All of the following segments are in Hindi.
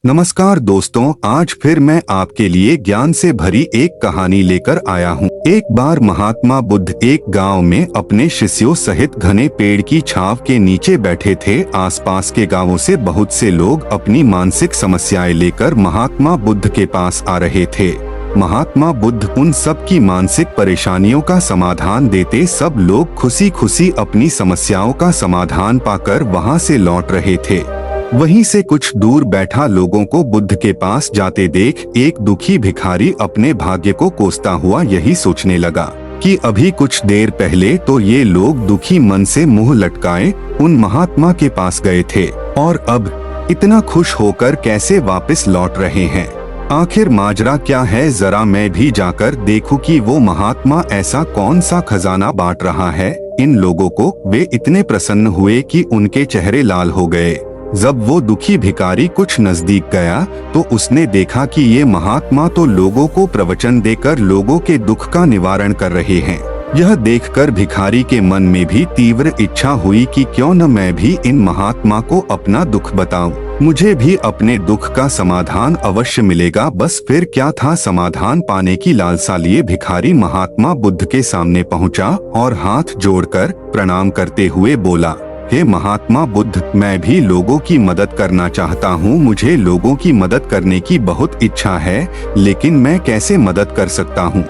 नमस्कार दोस्तों, आज फिर मैं आपके लिए ज्ञान से भरी एक कहानी लेकर आया हूँ। एक बार महात्मा बुद्ध एक गांव में अपने शिष्यों सहित घने पेड़ की छांव के नीचे बैठे थे। आसपास के गांवों से बहुत से लोग अपनी मानसिक समस्याएं लेकर महात्मा बुद्ध के पास आ रहे थे। महात्मा बुद्ध उन सब की मानसिक परेशानियों का समाधान देते। सब लोग खुशी खुशी अपनी समस्याओं का समाधान पाकर वहां से लौट रहे थे। वहीं से कुछ दूर बैठा लोगों को बुद्ध के पास जाते देख एक दुखी भिखारी अपने भाग्य को कोसता हुआ यही सोचने लगा कि अभी कुछ देर पहले तो ये लोग दुखी मन से मुंह लटकाए उन महात्मा के पास गए थे और अब इतना खुश होकर कैसे वापस लौट रहे हैं। आखिर माजरा क्या है, जरा मैं भी जाकर देखूं कि वो महात्मा ऐसा कौन सा खजाना बांट रहा है इन लोगों को। वे इतने प्रसन्न हुए कि उनके चेहरे लाल हो गए। जब वो दुखी भिखारी कुछ नजदीक गया तो उसने देखा कि ये महात्मा तो लोगों को प्रवचन देकर लोगों के दुख का निवारण कर रहे हैं। यह देखकर भिखारी के मन में भी तीव्र इच्छा हुई कि क्यों न मैं भी इन महात्मा को अपना दुख बताऊं, मुझे भी अपने दुख का समाधान अवश्य मिलेगा। बस फिर क्या था, समाधान पाने की लालसा लिए भिखारी महात्मा बुद्ध के सामने पहुंचा और हाथ जोड़कर प्रणाम करते हुए बोला, हे महात्मा बुद्ध, मैं भी लोगों की मदद करना चाहता हूँ। मुझे लोगों की मदद करने की बहुत इच्छा है, लेकिन मैं कैसे मदद कर सकता हूँ?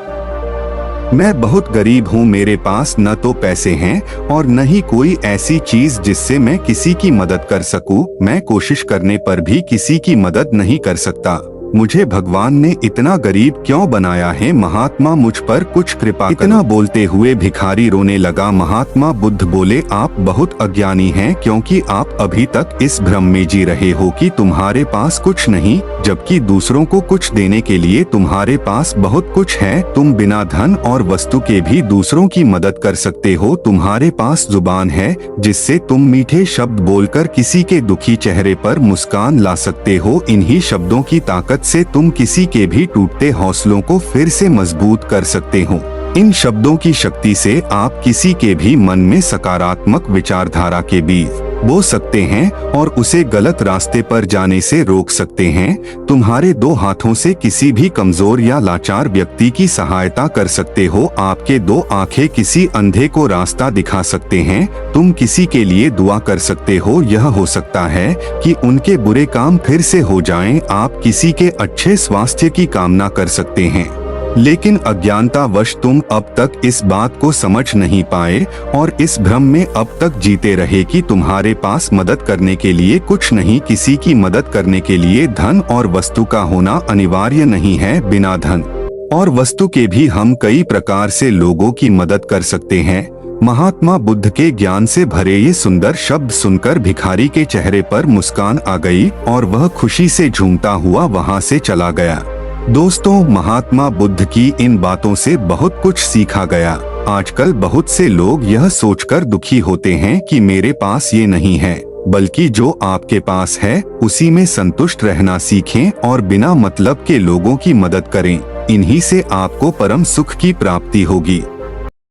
मैं बहुत गरीब हूँ, मेरे पास न तो पैसे हैं और न ही कोई ऐसी चीज जिससे मैं किसी की मदद कर सकूँ। मैं कोशिश करने पर भी किसी की मदद नहीं कर सकता। मुझे भगवान ने इतना गरीब क्यों बनाया है? महात्मा मुझ पर कुछ कृपा करो। इतना बोलते हुए भिखारी रोने लगा। महात्मा बुद्ध बोले, आप बहुत अज्ञानी हैं, क्योंकि आप अभी तक इस भ्रम में जी रहे हो कि तुम्हारे पास कुछ नहीं, जबकि दूसरों को कुछ देने के लिए तुम्हारे पास बहुत कुछ है। तुम बिना धन और वस्तु के भी दूसरों की मदद कर सकते हो। तुम्हारे पास जुबान है जिससे तुम मीठे शब्द बोलकर किसी के दुखी चेहरे पर मुस्कान ला सकते हो। इन्हीं शब्दों की ताकत से तुम किसी के भी टूटते हौसलों को फिर से मजबूत कर सकते हो। इन शब्दों की शक्ति से आप किसी के भी मन में सकारात्मक विचारधारा के बीज बो सकते हैं और उसे गलत रास्ते पर जाने से रोक सकते हैं। तुम्हारे दो हाथों से किसी भी कमजोर या लाचार व्यक्ति की सहायता कर सकते हो। आपके दो आंखें किसी अंधे को रास्ता दिखा सकते हैं। तुम किसी के लिए दुआ कर सकते हो। यह हो सकता है कि उनके बुरे काम फिर से हो जाएं। आप किसी के अच्छे स्वास्थ्य की कामना कर सकते हैं, लेकिन अज्ञानतावश तुम अब तक इस बात को समझ नहीं पाए और इस भ्रम में अब तक जीते रहे कि तुम्हारे पास मदद करने के लिए कुछ नहीं। किसी की मदद करने के लिए धन और वस्तु का होना अनिवार्य नहीं है। बिना धन और वस्तु के भी हम कई प्रकार से लोगों की मदद कर सकते हैं। महात्मा बुद्ध के ज्ञान से भरे ये सुंदर शब्द सुनकर भिखारी के चेहरे पर मुस्कान आ गई और वह खुशी से झूमता हुआ वहां से चला गया। दोस्तों, महात्मा बुद्ध की इन बातों से बहुत कुछ सीखा गया। आजकल बहुत से लोग यह सोचकर दुखी होते हैं कि मेरे पास ये नहीं है, बल्कि जो आपके पास है उसी में संतुष्ट रहना सीखें और बिना मतलब के लोगों की मदद करें। इन्हीं से आपको परम सुख की प्राप्ति होगी।